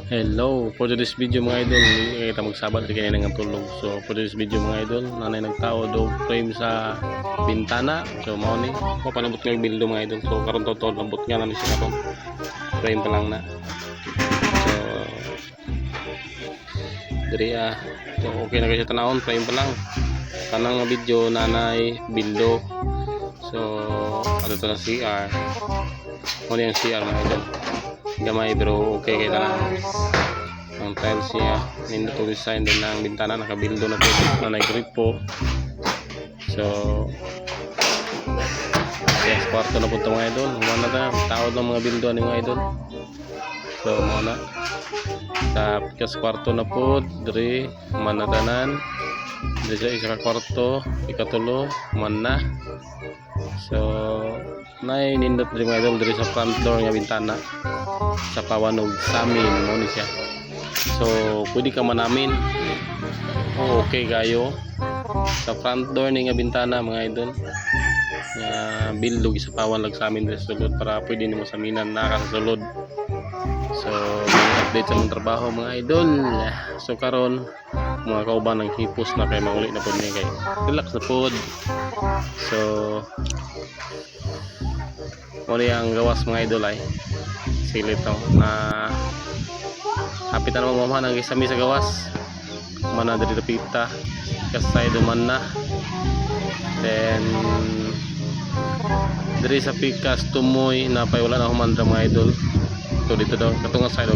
Hello, for this video mga idol, hindi kita magsabat kaya nang tulog. So for this video mga idol, nanay nagtao do frame sa bintana. So mao ni ko panabot ng bildo mga idol. So karon totoo lambot nga namin siya karon. Frame pa lang na. So diri so okay na kasi tanawon, frame pa lang. Kanang video nanay bildo. So ato to na CR. Mo yung CR mga idol. Gamay pero okay kaya na ang tiles niya, nindot to design din ng bintana, nakabildo na po na nag-grip po. So yes, kwarto na po ito mga idol, humana na tao ng mga bildo ni mga idol. So muna sa pikas kwarto na po diri manadanan diri sa isa ka kwarto ikatulo man. So nay nindot diri mga idol diri sa front door nga bintana sa pawanog sa amin mo ni siya. So pwede ka manamin. Okay gayo sa front door ni nga bintana mga idol nga bildog sa pawan lag sa amin sa sulod para pwede nimo sa minan nakasulod. So mga update sa mong trabaho mga idol. So karon mga kauban ng hipos na kay mauli na pod ni kay relax na pod. So muli ang gawas mga idol ay silit to na hapit na naman mamahan ang isami sa gawas mana dari pita kasay duman na then dari sa pikas tumoy na pay wala na humandra mga idol. So dito daw katunga side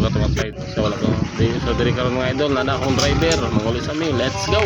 so wala ko so dari karon mga idol na akong driver manguli sa mi, let's go.